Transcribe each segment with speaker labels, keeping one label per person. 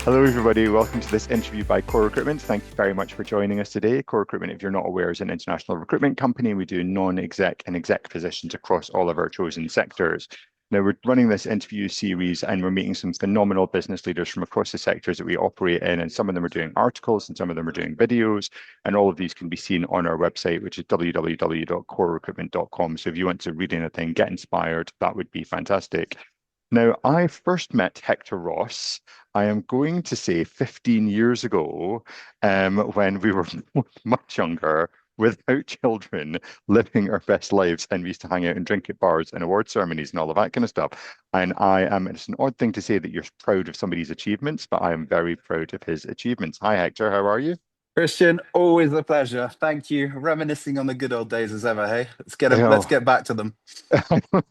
Speaker 1: Hello, everybody. Welcome to this interview by Core Recruitment. Thank you very much for joining us today. Core Recruitment, if you're not aware, is an international recruitment company. We do non-exec and exec positions across all of our chosen sectors. Now, we're running this interview series and we're meeting some phenomenal business leaders from across the sectors that we operate in. And some of them are doing articles and some of them are doing videos. And all of these can be seen on our website, which is www.corerecruitment.com. So if you want to read anything, get inspired, that would be fantastic. Now, I first met Hector Ross, I am going to say 15 years ago, when we were much younger, without children, living our best lives, and we used to hang out and drink at bars and award ceremonies and all of that kind of stuff. And it's an odd thing to say that you're proud of somebody's achievements, but I am very proud of his achievements. Hi, Hector, how are you?
Speaker 2: Christian, always a pleasure. Thank you. Reminiscing on the good old days as ever, hey? Let's
Speaker 1: Oh,
Speaker 2: get back to them.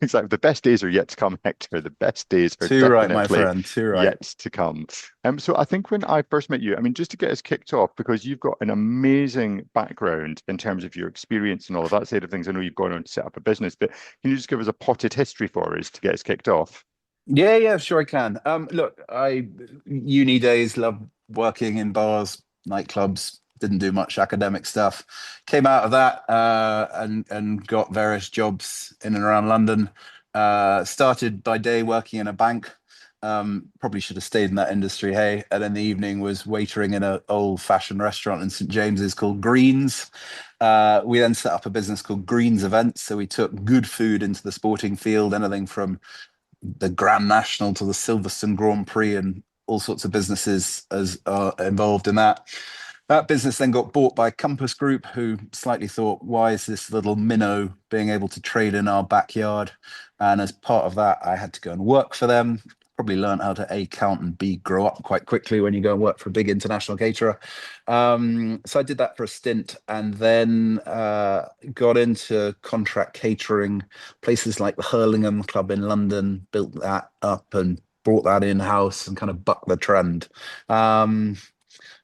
Speaker 1: exactly. The best days are yet to come, Hector. The best days are
Speaker 2: Too right, my
Speaker 1: definitely
Speaker 2: friend. Too right.
Speaker 1: yet to come. So I think when I first met you, I mean, just to get us kicked off, because you've got an amazing background in terms of your experience and all of that side of things. I know you've gone on to set up a business, but can you just give us a potted history for us to get us kicked off?
Speaker 2: Yeah, yeah, sure I can. Look, I uni days, loved working in bars, nightclubs, didn't do much academic stuff. Came out of that and got various jobs in and around London. Started by day working in a bank. Probably should have stayed in that industry, hey. And in the evening was waitering in an old-fashioned restaurant in St James's called Greens. We then set up a business called Greens Events. So we took good food into the sporting field, anything from the Grand National to the Silverstone Grand Prix and all sorts of businesses as involved in that. That business then got bought by Compass Group, who slightly thought, why is this little minnow being able to trade in our backyard? And as part of that, I had to go and work for them. Probably learned how to A, count and B, grow up quite quickly when you go and work for a big international caterer. So I did that for a stint and then got into contract catering, places like the Hurlingham Club in London, built that up and brought that in-house and kind of bucked the trend. Um,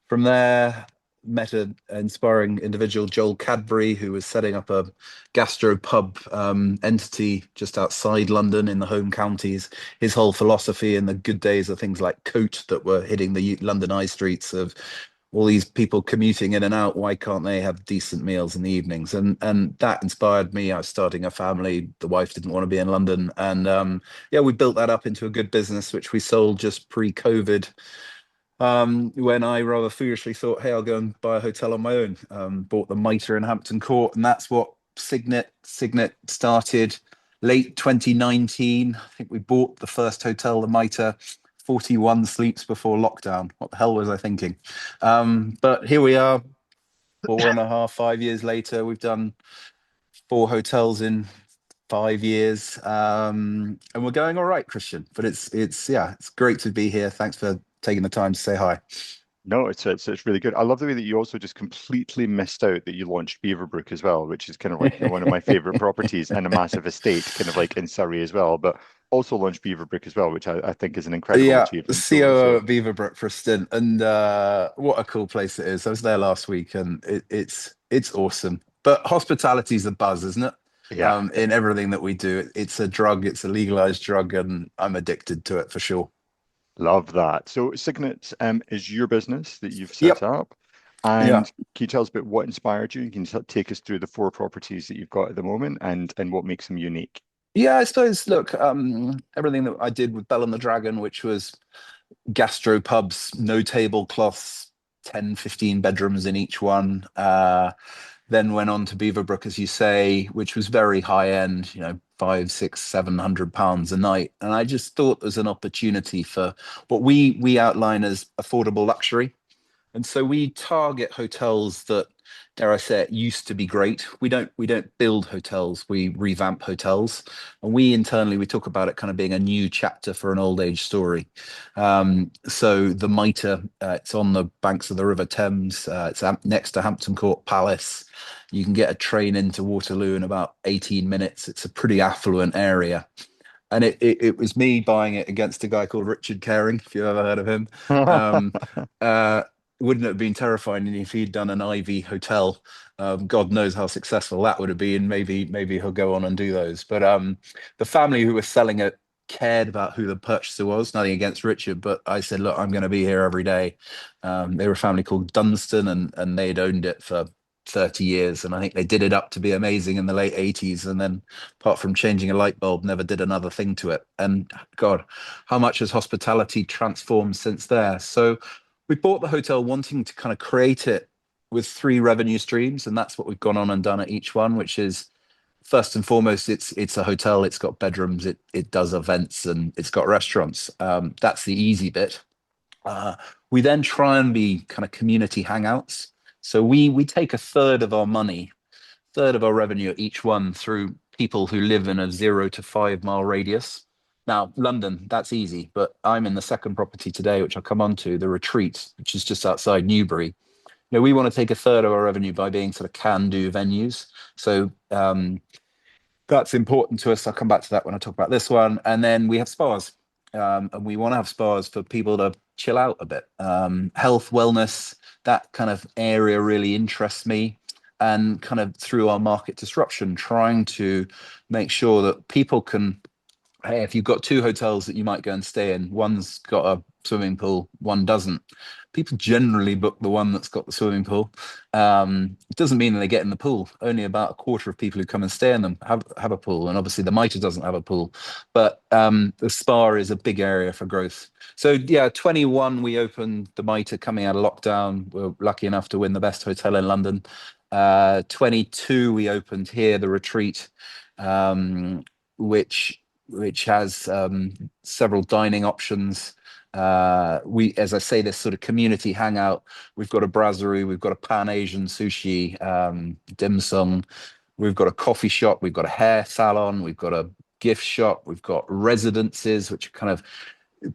Speaker 2: from there, met an inspiring individual, Joel Cadbury, who was setting up a gastro pub entity just outside London in the home counties. His whole philosophy in the good days of things like Coat that were hitting the London high streets of all these people commuting in and out. Why can't they have decent meals in the evenings? And that inspired me. I was starting a family. The wife didn't want to be in London, and yeah, we built that up into a good business, which we sold just pre-COVID, when I rather foolishly thought, hey, I'll go and buy a hotel on my own. Bought the Mitre in Hampton Court, and that's what Signet started late 2019. I think we bought the first hotel, the Mitre, 41 sleeps before lockdown. What the hell was I thinking? But here we are, 4.5, 5 years later. We've done four hotels in 5 years, and we're going all right, Christian. But it's yeah, it's great to be here. Thanks for taking the time to say hi.
Speaker 1: No, it's really good. I love the way that you also just completely missed out that you launched Beaverbrook as well, which is kind of like, one of my favorite properties and a massive estate, kind of like in Surrey as well, but also launched Beaverbrook as well, which I think is an incredible
Speaker 2: Yeah,
Speaker 1: achievement.
Speaker 2: COO at Beaverbrook for a stint, and what a cool place it is. I was there last week, and it's awesome. But hospitality is a buzz, isn't it?
Speaker 1: Yeah,
Speaker 2: In everything that we do, it's a drug. It's a legalized drug, and I'm addicted to it for sure.
Speaker 1: love that. So Signet is your business that you've set
Speaker 2: Yep.
Speaker 1: up.
Speaker 2: Yeah.
Speaker 1: And can you tell us about what inspired you? Can you take us through the four properties that you've got at the moment and what makes them unique?
Speaker 2: Yeah, I suppose, look, everything that I did with Bell and the Dragon, which was gastro pubs, no tablecloths, 10, 15 bedrooms in each one. Then went on to Beaverbrook, as you say, which was very high end, five, six, £700 a night. And I just thought there's an opportunity for what we outline as affordable luxury. And so we target hotels that, dare I say it, used to be great. We don't build hotels, we revamp hotels. And we internally we talk about it kind of being a new chapter for an old age story. So the Mitre, it's on the banks of the River Thames. It's next to Hampton Court Palace. You can get a train into Waterloo in about 18 minutes. It's a pretty affluent area. And it was me buying it against a guy called Richard Caring, if you've ever heard of him. Um, uh, wouldn't it have been terrifying if he'd done an Ivy hotel? God knows how successful that would have been. Maybe he'll go on and do those. But the family who were selling it cared about who the purchaser was. Nothing against Richard, but I said, look, I'm going to be here every day. They were a family called Dunstan, and they'd owned it for 30 years. And I think they did it up to be amazing in the late 80s. And then, apart from changing a light bulb, never did another thing to it. And God, how much has hospitality transformed since there? So we bought the hotel wanting to kind of create it with three revenue streams. And that's what we've gone on and done at each one, which is, first and foremost, it's a hotel. It's got bedrooms. It does events, and it's got restaurants. That's the easy bit. We then try and be kind of community hangouts. So we take a third of our money, third of our revenue at each one through people who live in a 0 to 5 mile radius. Now, London, that's easy, but I'm in the second property today, which I'll come on to, the Retreat, which is just outside Newbury. We want to take a third of our revenue by being sort of can-do venues. So that's important to us. I'll come back to that when I talk about this one. And then we have spas. And we want to have spas for people to chill out a bit. Health, wellness, that kind of area really interests me. And kind of through our market disruption, trying to make sure that people can, hey, if you've got two hotels that you might go and stay in, one's got a swimming pool, one doesn't. People generally book the one that's got the swimming pool. It doesn't mean that they get in the pool. Only about a quarter of people who come and stay in them have a pool. And obviously the Mitre doesn't have a pool. But the spa is a big area for growth. So yeah, 21, we opened the Mitre coming out of lockdown. We're lucky enough to win the best hotel in London. 22, we opened here, the Retreat, which has several dining options. As I say, this sort of community hangout. We've got a brasserie, we've got a Pan Asian sushi, dim sum. We've got a coffee shop, we've got a hair salon, we've got a gift shop, we've got residences, which are kind of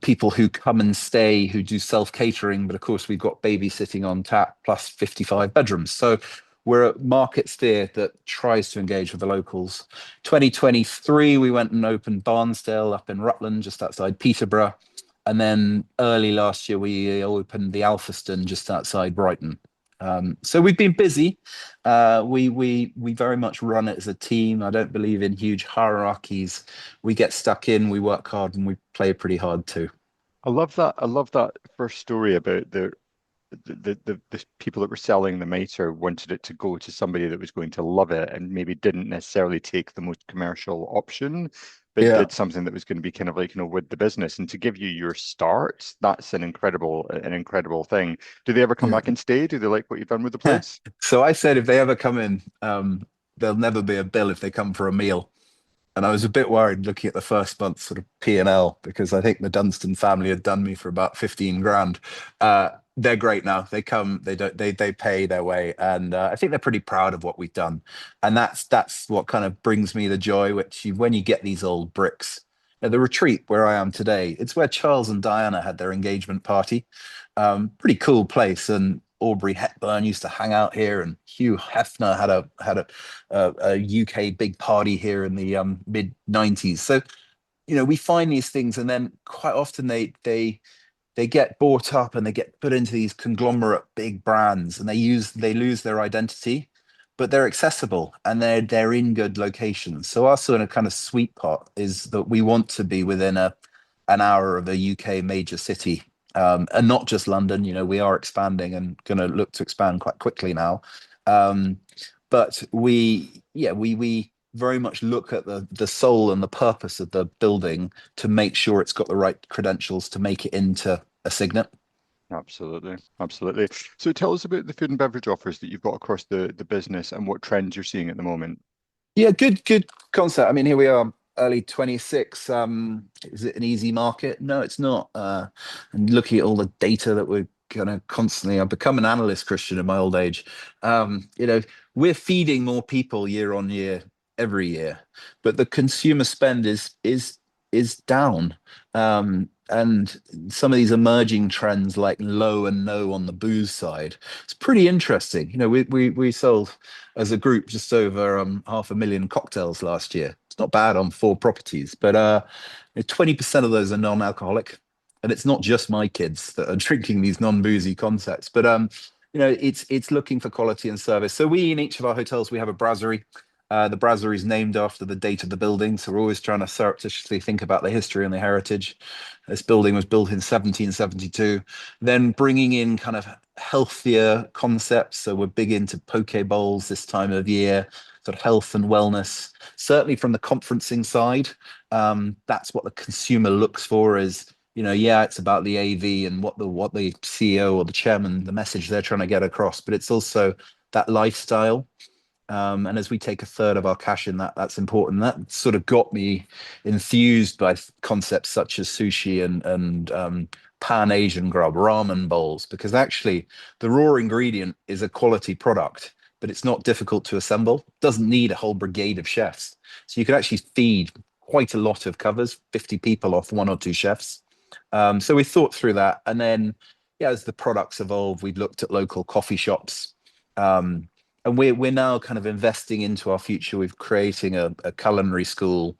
Speaker 2: people who come and stay, who do self-catering. But of course, we've got babysitting on tap, plus 55 bedrooms. So we're a market sphere that tries to engage with the locals. 2023, we went and opened Barnsdale up in Rutland, just outside Peterborough. And then early last year, we opened the Alphiston just outside Brighton. So we've been busy. We very much run it as a team. I don't believe in huge hierarchies. We get stuck in, we work hard, and we play pretty hard too.
Speaker 1: I love that. I love that first story about the people that were selling the Mitre wanted it to go to somebody that was going to love it and maybe didn't necessarily take the most commercial option, but
Speaker 2: Yeah.
Speaker 1: did something that was going to be kind of like, with the business. And to give you your start, that's an incredible thing. Do they ever come
Speaker 2: Yeah.
Speaker 1: back and stay? Do they like what you've done with the place?
Speaker 2: So I said if they ever come in, there'll never be a bill if they come for a meal. And I was a bit worried looking at the first month sort of P&L, because I think the Dunstan family had done me for about 15 grand. They're great now. They come, they pay their way, and I think they're pretty proud of what we've done. And that's what kind of brings me the joy, when you get these old bricks. The Retreat where I am today, it's where Charles and Diana had their engagement party. Pretty cool place, and Aubrey Hepburn used to hang out here, and Hugh Hefner had a UK big party here in the mid 90s. So we find these things, and then quite often they get bought up and they get put into these conglomerate big brands, and they lose their identity, but they're accessible and they're in good locations. So our sort of kind of sweet pot is that we want to be within an hour of a UK major city. And not just London. We are expanding and going to look to expand quite quickly now. But we very much look at the soul and the purpose of the building to make sure it's got the right credentials to make it into a Signet.
Speaker 1: Absolutely, absolutely. So tell us about the food and beverage offers that you've got across the business and what trends you're seeing at the moment.
Speaker 2: Yeah, good concept. I mean, here we are, early 26. Is it an easy market? No, it's not. And looking at all the data that we're gonna constantly, I've become an analyst, Christian, in my old age. We're feeding more people year on year, every year, but the consumer spend is down. And some of these emerging trends like low and no on the booze side, it's pretty interesting. We sold as a group just over 500,000 cocktails last year. It's not bad on 4 properties, but 20% of those are non-alcoholic, and it's not just my kids that are drinking these non-boozy concepts, but it's looking for quality and service. So we, in each of our hotels, we have a brasserie. The brasserie is named after the date of the building, so we're always trying to surreptitiously think about the history and the heritage. This building was built in 1772. Then bringing in kind of healthier concepts. So we're big into poke bowls this time of year, sort of health and wellness. Certainly from the conferencing side, that's what the consumer looks for. Is yeah, it's about the AV and what the CEO or the chairman, the message they're trying to get across, but it's also that lifestyle. And as we take a third of our cash in that, that's important. That sort of got me enthused by concepts such as sushi and Pan Asian grub, ramen bowls, because actually the raw ingredient is a quality product, but it's not difficult to assemble. Doesn't need a whole brigade of chefs, so you could actually feed quite a lot of covers, 50 people off one or two chefs. So we thought through that, and then yeah, as the products evolved, we looked at local coffee shops. Um, and we're now kind of investing into our future with creating a culinary school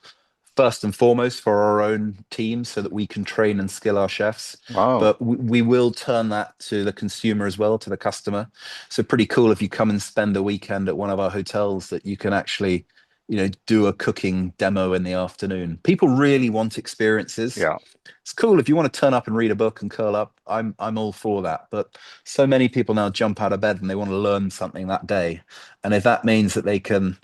Speaker 2: first and foremost for our own team so that we can train and skill our chefs,
Speaker 1: Wow.
Speaker 2: but we will turn that to the consumer as well, to the customer. So pretty cool if you come and spend a weekend at one of our hotels that you can actually do a cooking demo in the afternoon. People really want experiences.
Speaker 1: Yeah.
Speaker 2: It's cool if you want to turn up and read a book and curl up. I'm all for that. But so many people now jump out of bed and they want to learn something that day. And if that means that they can,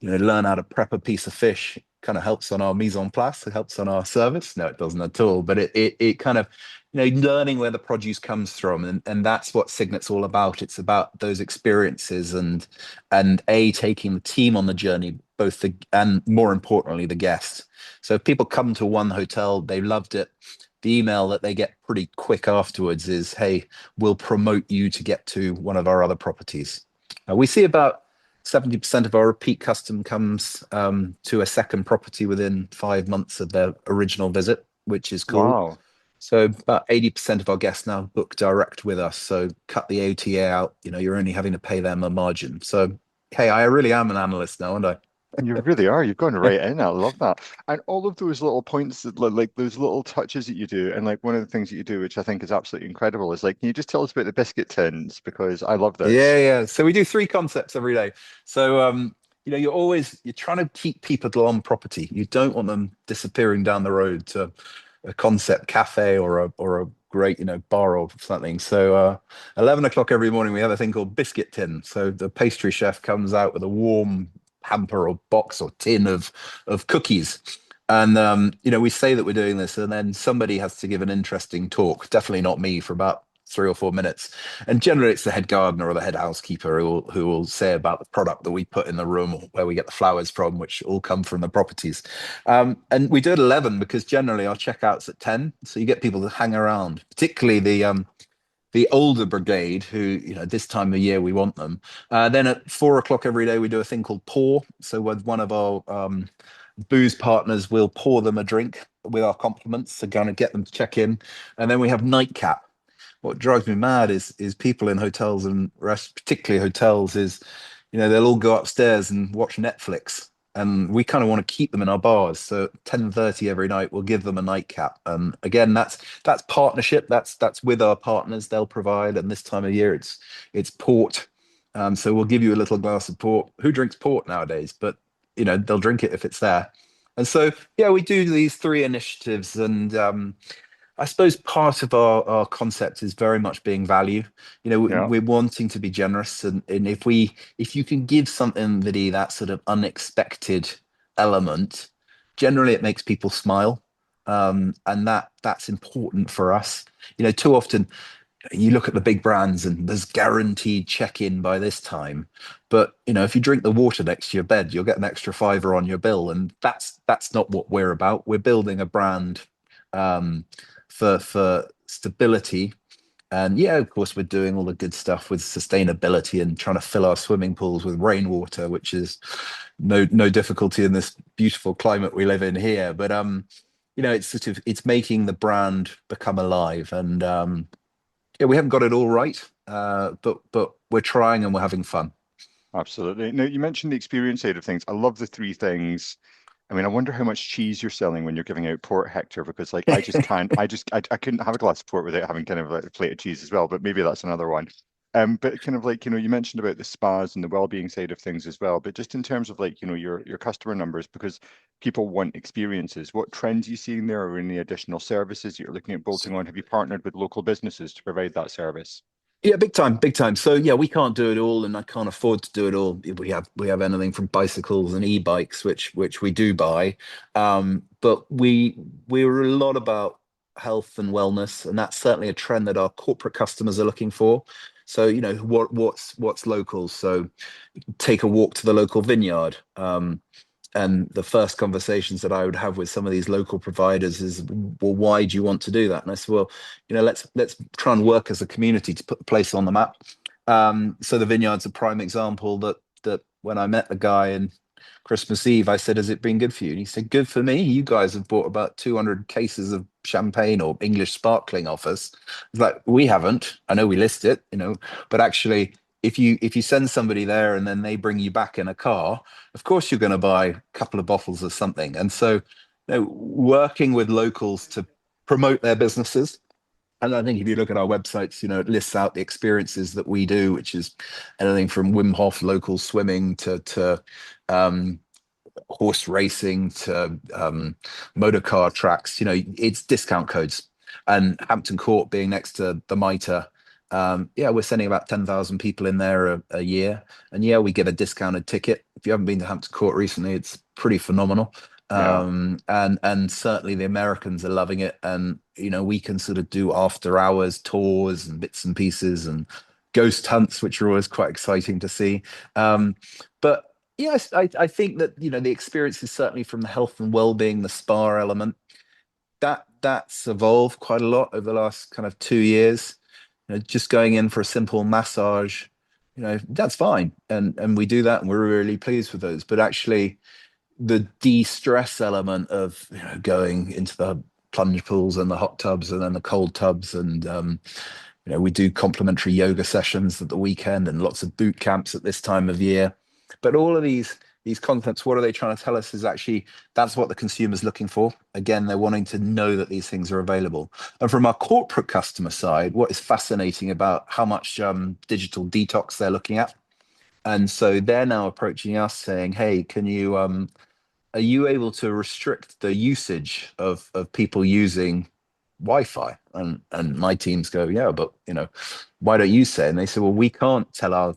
Speaker 2: learn how to prep a piece of fish, kind of helps on our mise en place, it helps on our service. No, it doesn't at all. But it kind of, learning where the produce comes from, and that's what Signet's all about. It's about those experiences and taking the team on the journey, both and more importantly the guests. So if people come to one hotel, they loved it. The email that they get pretty quick afterwards is, "Hey, we'll promote you to get to one of our other properties." We see about 70% of our repeat custom comes to a second property within 5 months of their original visit, which is cool.
Speaker 1: Wow.
Speaker 2: So about 80% of our guests now book direct with us. So cut the OTA out, you're only having to pay them a margin. So, hey, I really am an analyst now, aren't I?
Speaker 1: You really are. You've gone right in. I love that. And all of those little points that like those little touches that you do, and like one of the things that you do, which I think is absolutely incredible, is like, can you just tell us about the biscuit tins? Because I love
Speaker 2: Yeah,
Speaker 1: this.
Speaker 2: yeah. So we do three concepts every day. So you're trying to keep people on property. You don't want them disappearing down the road to a concept cafe or a great bar or something. So 11 o'clock every morning we have a thing called biscuit tin. So the pastry chef comes out with a warm hamper or box or tin of cookies. And we say that we're doing this, and then somebody has to give an interesting talk. Definitely not me for about 3 or 4 minutes. And generally, it's the head gardener or the head housekeeper who will say about the product that we put in the room, or where we get the flowers from, which all come from the properties. And we do it at 11 because generally our checkouts at 10, so you get people to hang around, particularly the older brigade who this time of year we want them. Then at 4 o'clock every day we do a thing called pour. So with one of our booze partners, we'll pour them a drink with our compliments to kind of get them to check in, and then we have nightcap. What drives me mad is people in hotels and rest, particularly hotels, is they'll all go upstairs and watch Netflix, and we kind of want to keep them in our bars. So at 10:30 every night, we'll give them a nightcap. And again, that's partnership. That's with our partners. They'll provide, and this time of year, it's port. So we'll give you a little glass of port. Who drinks port nowadays? But they'll drink it if it's there. And so yeah, we do these three initiatives, and I suppose part of our concept is very much being value.
Speaker 1: Yeah.
Speaker 2: We're wanting to be generous, and if you can give something that sort of unexpected element, generally it makes people smile, and that's important for us. Too often you look at the big brands and there's guaranteed check-in by this time, but if you drink the water next to your bed, you'll get an extra fiver on your bill, and that's not what we're about. We're building a brand um, for stability. And yeah, of course, we're doing all the good stuff with sustainability and trying to fill our swimming pools with rainwater, which is no difficulty in this beautiful climate we live in here. But it's sort of it's making the brand become alive, and yeah, we haven't got it all right, but we're trying and we're having fun.
Speaker 1: Absolutely. Now, you mentioned the experience side of things. I love the three things. I mean, I wonder how much cheese you're selling when you're giving out port, Hector, because like I just can't, I couldn't have a glass of port without having kind of like a plate of cheese as well, but maybe that's another one. But kind of like, you mentioned about the spas and the well-being side of things as well, but just in terms of like, your customer numbers, because people want experiences, what trends are you seeing there, or any additional services you're looking at bolting on? Have you partnered with local businesses to provide that service?
Speaker 2: Yeah, big time, big time. So yeah, we can't do it all, and I can't afford to do it all. We have anything from bicycles and e-bikes, which we do buy, but we're a lot about health and wellness, and that's certainly a trend that our corporate customers are looking for. So what's local? So take a walk to the local vineyard. And the first conversations that I would have with some of these local providers is, well, why do you want to do that? And I said, well, let's try and work as a community to put the place on the map. So the vineyard's a prime example that when I met the guy in Christmas Eve, I said, has it been good for you? And he said, good for me. You guys have bought about 200 cases of champagne or English sparkling off us. It's like, we haven't. I know we list it, but actually, if you send somebody there and then they bring you back in a car, of course you're going to buy a couple of bottles of something. And so, working with locals to promote their businesses. And I think if you look at our websites, it lists out the experiences that we do, which is anything from Wim Hof local swimming to horse racing to motor car tracks. It's discount codes. And Hampton Court being next to the Mitre, yeah, we're sending about 10,000 people in there a year. And yeah, we get a discounted ticket. If you haven't been to Hampton Court recently, it's pretty phenomenal.
Speaker 1: Yeah.
Speaker 2: And certainly the Americans are loving it. And, we can sort of do after hours tours and bits and pieces and ghost hunts, which are always quite exciting to see. But yes, I think that, the experience is certainly from the health and well-being, the spa element, that's evolved quite a lot over the last kind of 2 years. Just going in for a simple massage, that's fine. And we do that and we're really pleased with those. But actually the de-stress element of, going into the plunge pools and the hot tubs and then the cold tubs and we do complimentary yoga sessions at the weekend and lots of boot camps at this time of year. But all of these contents, what are they trying to tell us is actually that's what the consumer's looking for. Again, they're wanting to know that these things are available. And from our corporate customer side, what is fascinating about how much digital detox they're looking at. And so they're now approaching us saying, hey, are you able to restrict the usage of people using Wi-Fi? And my teams go, yeah, but why don't you say? And they say, well, we can't tell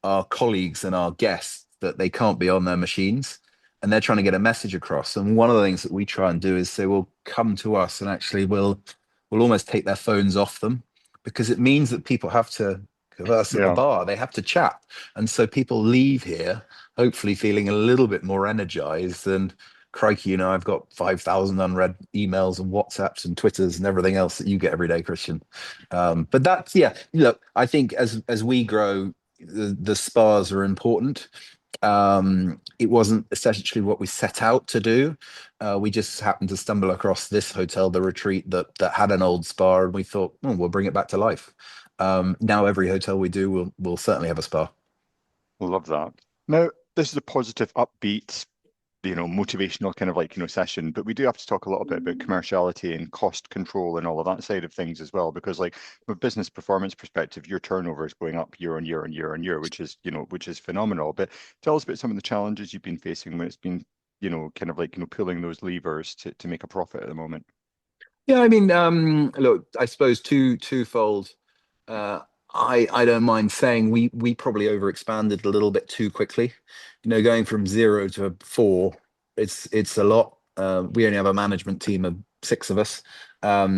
Speaker 2: our colleagues and our guests that they can't be on their machines, and they're trying to get a message across. And one of the things that we try and do is say, well, come to us, and actually we'll almost take their phones off them, because it means that people have to converse at the
Speaker 1: Yeah.
Speaker 2: bar, they have to chat, and so people leave here hopefully feeling a little bit more energized than, crikey, I've got 5,000 unread emails and WhatsApps and Twitters and everything else that you get every day, Christian. But that's, yeah, look, I think as we grow, the spas are important. It wasn't essentially what we set out to do. We just happened to stumble across this hotel, the Retreat, that had an old spa, and we thought, oh, we'll bring it back to life. Now every hotel we do will certainly have a spa.
Speaker 1: Love that. Now, this is a positive, upbeat, motivational kind of like, session, but we do have to talk a little bit about commerciality and cost control and all of that side of things as well, because like from a business performance perspective, your turnover is going up year on year and year on year, which is phenomenal. But tell us about some of the challenges you've been facing when it's been, kind of like, pulling those levers to make a profit at the moment.
Speaker 2: Yeah, I mean, look, I suppose twofold. Uh, I don't mind saying we probably overexpanded a little bit too quickly. Going from 0 to 4, it's a lot. We only have a management team of 6 of us,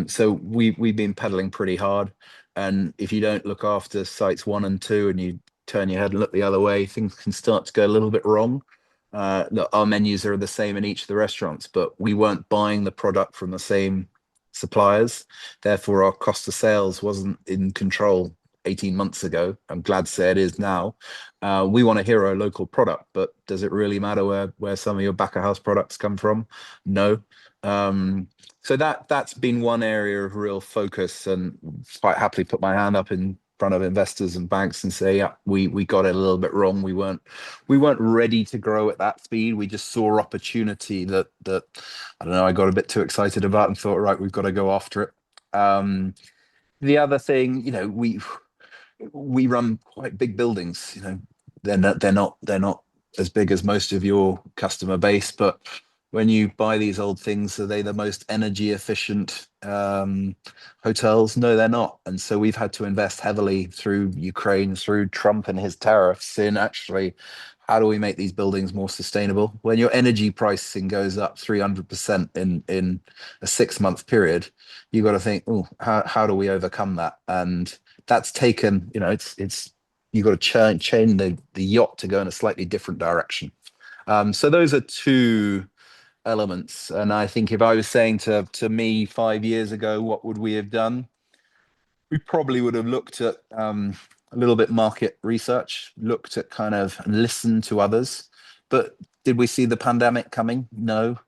Speaker 2: so we've been pedaling pretty hard. And if you don't look after sites 1 and 2, and you turn your head and look the other way, things can start to go a little bit wrong. Look, our menus are the same in each of the restaurants, but we weren't buying the product from the same suppliers. Therefore, our cost of sales wasn't in control 18 months ago. I'm glad to say it is now. We want a hero local product, but does it really matter where some of your back of house products come from? No. So that's been one area of real focus, and quite happily put my hand up in front of investors and banks and say, yeah, we got it a little bit wrong. We weren't ready to grow at that speed. We just saw opportunity that I don't know, I got a bit too excited about and thought, right, we've got to go after it. The other thing, we run quite big buildings. They're not as big as most of your customer base, but when you buy these old things, are they the most energy efficient hotels? No, they're not. And so we've had to invest heavily through Ukraine, through Trump and his tariffs in actually how do we make these buildings more sustainable? When your energy pricing goes up 300% in a 6 month period, you've got to think, oh, how do we overcome that? And that's taken, it's you've got to chain the yacht to go in a slightly different direction. So those are two elements. And I think if I was saying to me 5 years ago, what would we have done? We probably would have looked at a little bit market research, looked at kind of listened to others. But did we see the pandemic coming? No.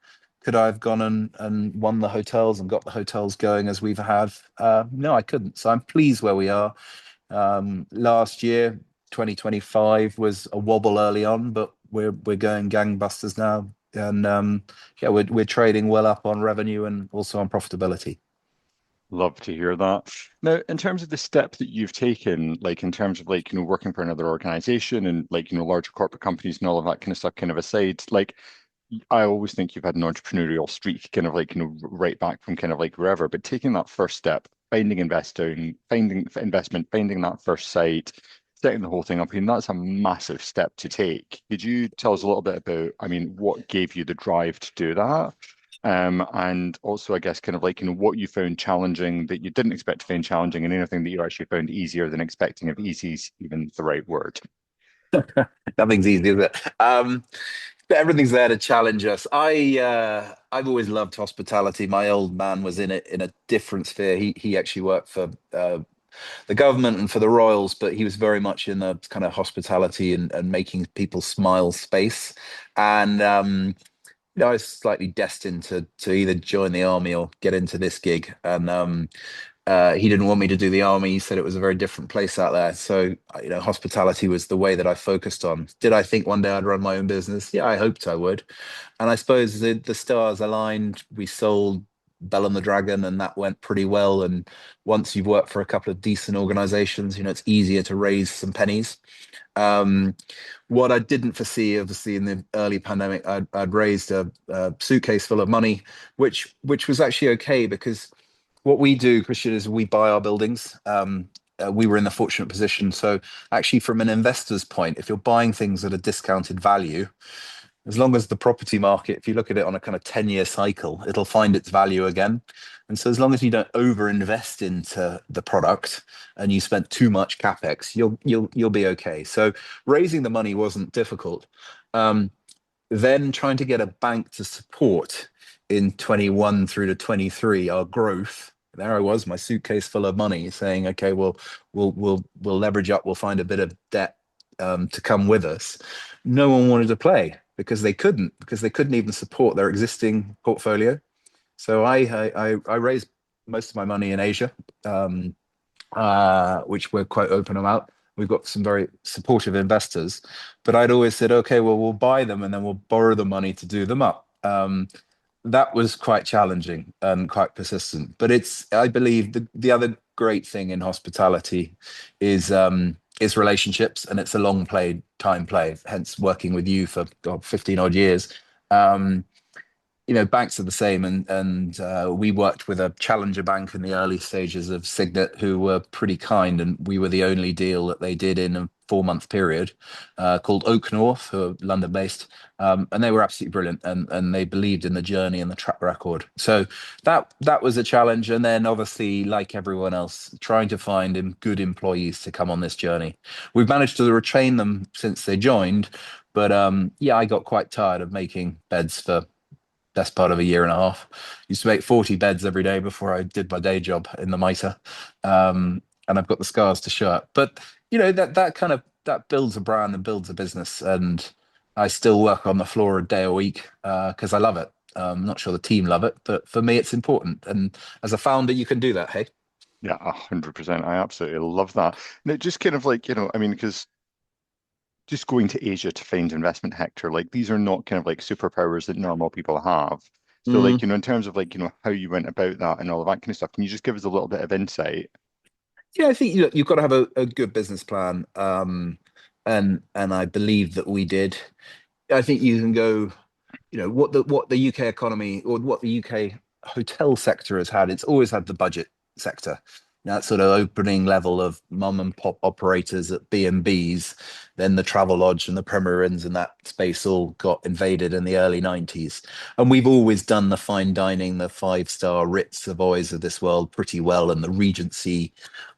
Speaker 2: Could I have gone and won the hotels and got the hotels going as we've had? No, I couldn't. So I'm pleased where we are. Last year, 2025 was a wobble early on, but we're going gangbusters now, and yeah, we're trading well up on revenue and also on profitability.
Speaker 1: Love to hear that. Now, in terms of the step that you've taken, like in terms of like, working for another organization and like, larger corporate companies and all of that kind of stuff kind of aside, like I always think you've had an entrepreneurial streak kind of like, right back from kind of like wherever, but taking that first step, finding investing, finding investment, finding that first site, setting the whole thing up, I mean, that's a massive step to take. Could you tell us a little bit about, I mean, what gave you the drive to do that? And also, I guess, kind of like, what you found challenging that you didn't expect to find challenging and anything that you actually found easier than expecting, if easy is even the right word.
Speaker 2: Nothing's easy, is it? But everything's there to challenge us. I've always loved hospitality. My old man was in it in a different sphere. He actually worked for the government and for the royals, but he was very much in the kind of hospitality and making people smile space. And I was slightly destined to either join the army or get into this gig. And he didn't want me to do the army. He said it was a very different place out there. So, hospitality was the way that I focused on. Did I think one day I'd run my own business? Yeah, I hoped I would. And I suppose the stars aligned. We sold Bell and the Dragon, and that went pretty well. And once you've worked for a couple of decent organizations, it's easier to raise some pennies. Um, what I didn't foresee, obviously, in the early pandemic, I'd raised a suitcase full of money, which was actually okay because what we do, Christian, is we buy our buildings. We were in the fortunate position. So, actually, from an investor's point, if you're buying things at a discounted value, as long as the property market, if you look at it on a kind of 10-year cycle, it'll find its value again. And so, as long as you don't over invest into the product and you spent too much capex, you'll be okay. So, raising the money wasn't difficult. Um, then trying to get a bank to support in 21 through to 23 our growth. There I was, my suitcase full of money, saying, "Okay, well, we'll leverage up. We'll find a bit of debt to come with us." No one wanted to play because they couldn't even support their existing portfolio. So I raised most of my money in Asia, um, which we're quite open about. We've got some very supportive investors, but I'd always said, okay, well, we'll buy them and then we'll borrow the money to do them up. That was quite challenging and quite persistent. But I believe, the other great thing in hospitality is relationships, and it's a long time play. Hence, working with you for 15 odd years. Um, banks are the same, and we worked with a challenger bank in the early stages of Signet, who were pretty kind, and we were the only deal that they did in a 4 month period, called Oak North, who are London based, and they were absolutely brilliant, and they believed in the journey and the track record. So that was a challenge, and then obviously, like everyone else, trying to find good employees to come on this journey. We've managed to retain them since they joined, but yeah, I got quite tired of making beds for best part of a year and a half. Used to make 40 beds every day before I did my day job in the mitre. And I've got the scars to show it. But that kind of that builds a brand and builds a business. And I still work on the floor a day a week because I love it. I'm not sure the team love it, but for me it's important. And as a founder, you can do that. Hey.
Speaker 1: Yeah, 100%. I absolutely love that. And it just kind of like, I mean, because just going to Asia to find investment, Hector, like these are not kind of like superpowers that normal people have. So like,
Speaker 2: Mm.
Speaker 1: in terms of like, how you went about that and all of that kind of stuff, can you just give us a little bit of insight?
Speaker 2: Yeah, I think you've got to have a good business plan. And I believe that we did. I think you can go, what the UK economy or what the UK hotel sector has had, it's always had the budget sector. That sort of opening level of mum and pop operators at B&Bs, then the Travelodge and the Premier Inns and that space all got invaded in the early 90s. And we've always done the fine dining, the five-star Ritz Savoys of this world pretty well, and the Regency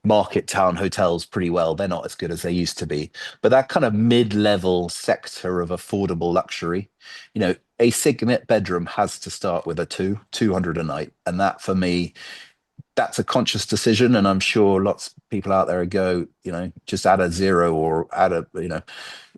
Speaker 2: market town hotels pretty well. They're not as good as they used to be. But that kind of mid-level sector of affordable luxury, a Signet bedroom has to start with a 200 a night. And that for me, that's a conscious decision. And I'm sure lots of people out there go, just add a zero or add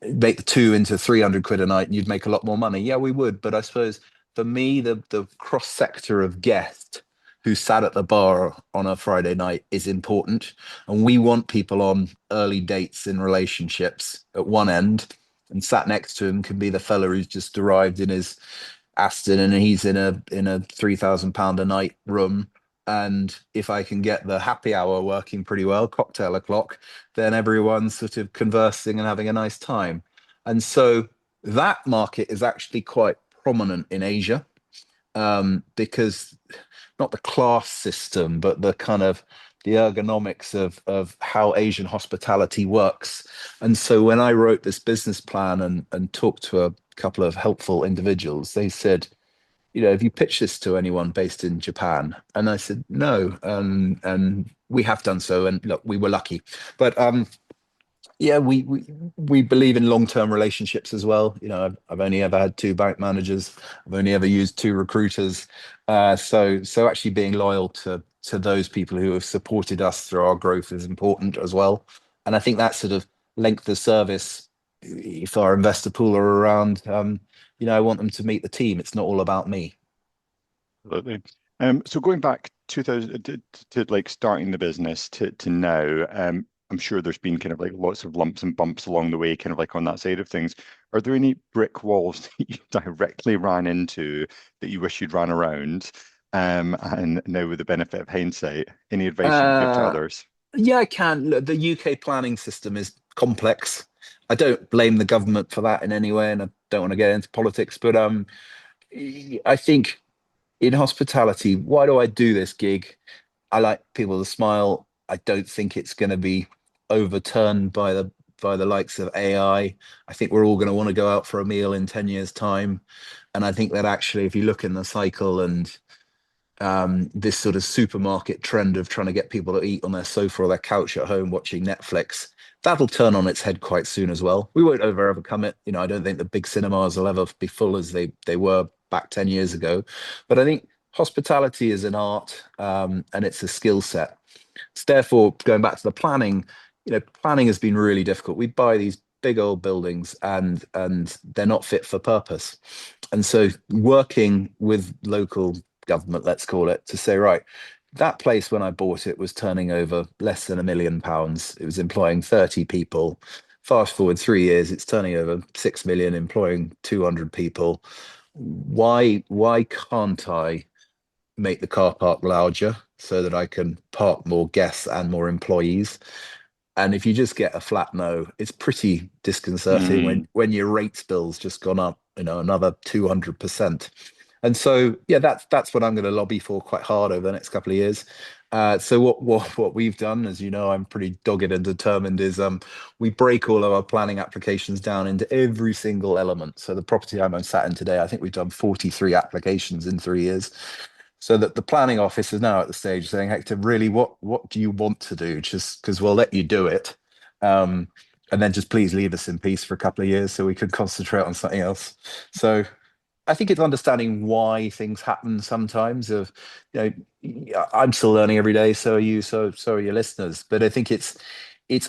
Speaker 2: make the two into 300 quid a night and you'd make a lot more money. Yeah, we would. But I suppose for me, the cross sector of guest who sat at the bar on a Friday night is important. And we want people on early dates in relationships at one end, and sat next to him can be the fella who's just arrived in his Aston and he's in a £3,000 a night room. And if I can get the happy hour working pretty well, cocktail o'clock, then everyone's sort of conversing and having a nice time. And so that market is actually quite prominent in Asia, because not the class system, but the kind of the ergonomics of how Asian hospitality works. And so when I wrote this business plan and talked to a couple of helpful individuals, they said, have you pitched this to anyone based in Japan? And I said, no. And we have done so. And look, we were lucky. But yeah, we believe in long-term relationships as well. I've only ever had two bank managers. I've only ever used two recruiters. So actually being loyal to those people who have supported us through our growth is important as well. And I think that sort of length of service, if our investor pool are around, I want them to meet the team. It's not all about me.
Speaker 1: Absolutely. So going back 2000 to like starting the business to now, I'm sure there's been kind of like lots of lumps and bumps along the way, kind of like on that side of things. Are there any brick walls that you directly ran into that you wish you'd ran around? And now with the benefit of hindsight, any advice you would give to
Speaker 2: Uh,
Speaker 1: others?
Speaker 2: yeah, I can. Look, the UK planning system is complex. I don't blame the government for that in any way, and I don't want to get into politics, but I think in hospitality, why do I do this gig? I like people to smile. I don't think it's going to be overturned by the likes of AI. I think we're all going to want to go out for a meal in 10 years' time. And I think that actually, if you look in the cycle and this sort of supermarket trend of trying to get people to eat on their sofa or their couch at home watching Netflix, that'll turn on its head quite soon as well. We won't ever overcome it. I don't think the big cinemas will ever be full as they were back 10 years ago. But I think hospitality is an art, and it's a skill set. So therefore, going back to the planning, planning has been really difficult. We buy these big old buildings and they're not fit for purpose. And so working with local government, let's call it, to say, right, that place when I bought it was turning over less than £1 million. It was employing 30 people. Fast forward 3 years, it's turning over 6 million, employing 200 people. Why can't I make the car park larger so that I can park more guests and more employees? And if you just get a flat no, it's pretty disconcerting
Speaker 1: Mm,
Speaker 2: when your rates bill's just gone up, another 200%. And so, yeah, that's what I'm going to lobby for quite hard over the next couple of years. So what we've done, as you know, I'm pretty dogged and determined, is we break all of our planning applications down into every single element. So the property I'm sat in today, I think we've done 43 applications in 3 years. So that the planning office is now at the stage saying, Hector, really, what do you want to do? Just because we'll let you do it. Um, and then just please leave us in peace for a couple of years so we can concentrate on something else. So I think it's understanding why things happen sometimes. I'm still learning every day, so are you, so are your listeners. But I think it's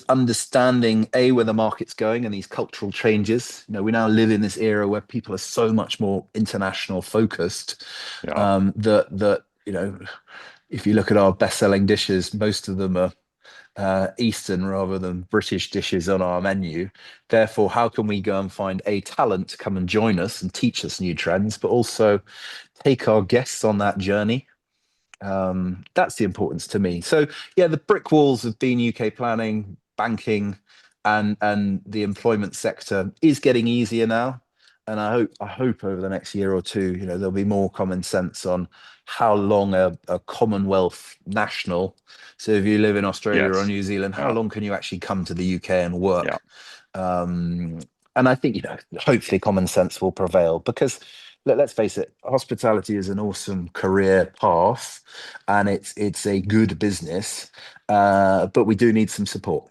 Speaker 2: understanding where the market's going and these cultural changes. We now live in this era where people are so much more international focused,
Speaker 1: yeah.
Speaker 2: that if you look at our best-selling dishes, most of them are Eastern rather than British dishes on our menu. Therefore, how can we go and find a talent to come and join us and teach us new trends, but also take our guests on that journey? That's the importance to me. So yeah, the brick walls have been UK planning, banking, and the employment sector is getting easier now. And I hope over the next year or two, there'll be more common sense on how long a Commonwealth national. So if you live in Australia or
Speaker 1: Yes.
Speaker 2: New Zealand, how
Speaker 1: Yeah.
Speaker 2: long can you actually come to the UK and
Speaker 1: Yeah.
Speaker 2: work? Um, and I think, hopefully common sense will prevail because let's face it, hospitality is an awesome career path and it's a good business, but we do need some support.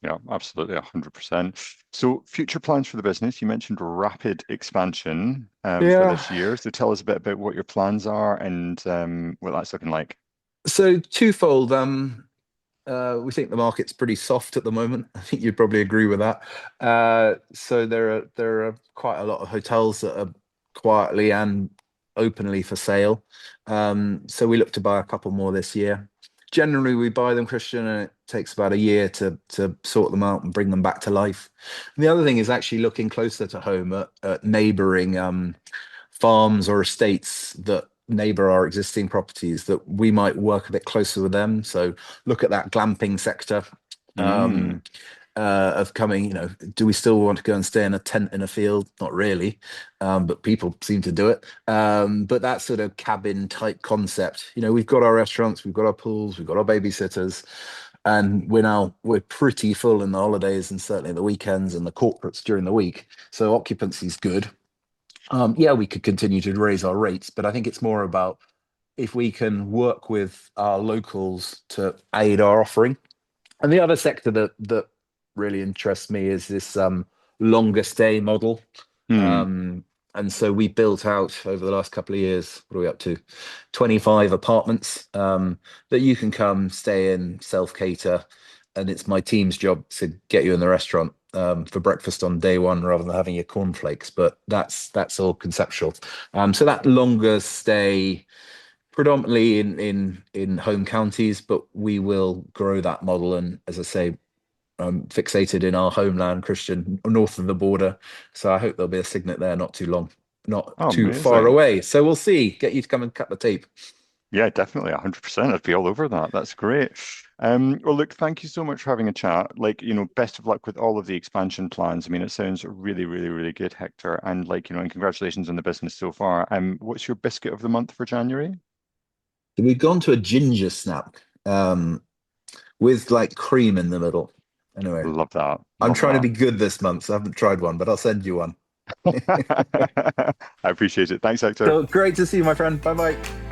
Speaker 1: Yeah, absolutely, 100%. So, future plans for the business, you mentioned rapid expansion for
Speaker 2: Yeah.
Speaker 1: this year. So, tell us a bit about what your plans are and what that's looking like.
Speaker 2: So twofold. We think the market's pretty soft at the moment. I think you'd probably agree with that. So there are quite a lot of hotels that are quietly and openly for sale. So we look to buy a couple more this year. Generally, we buy them, Christian, and it takes about a year to sort them out and bring them back to life. And the other thing is actually looking closer to home at neighboring farms or estates that neighbor our existing properties that we might work a bit closer with them. So look at that glamping sector
Speaker 1: Mm.
Speaker 2: um, of coming, do we still want to go and stay in a tent in a field? Not really, but people seem to do it. But that sort of cabin type concept, we've got our restaurants, we've got our pools, we've got our babysitters, and we're pretty full in the holidays and certainly the weekends and the corporates during the week. So occupancy is good. Yeah, we could continue to raise our rates, but I think it's more about if we can work with our locals to aid our offering. And the other sector that really interests me is this longer stay model.
Speaker 1: Hmm.
Speaker 2: Um, and so we built out over the last couple of years, what are we up to? 25 apartments that you can come stay in, self-cater, and it's my team's job to get you in the restaurant for breakfast on day one rather than having your cornflakes. But that's all conceptual. So that longer stay predominantly in home counties, but we will grow that model. And as I say, fixated in our homeland, Christian, north of the border. So I hope there'll be a Signet there not too long, not
Speaker 1: Oh,
Speaker 2: too far
Speaker 1: amazing.
Speaker 2: away. So we'll see. Get you to come and cut the tape.
Speaker 1: Yeah, definitely 100%. I'd be all over that. That's great. Well, look, thank you so much for having a chat. Like, best of luck with all of the expansion plans. I mean, it sounds really, really, really good, Hector. And like, and congratulations on the business so far. What's your biscuit of the month for January?
Speaker 2: We've gone to a ginger snap with like cream in the middle. Anyway,
Speaker 1: Love that.
Speaker 2: I'm
Speaker 1: Love
Speaker 2: trying to
Speaker 1: that.
Speaker 2: be good this month, so I haven't tried one, but I'll send you one.
Speaker 1: I appreciate it. Thanks, Hector.
Speaker 2: So great to see you, my friend. Bye bye.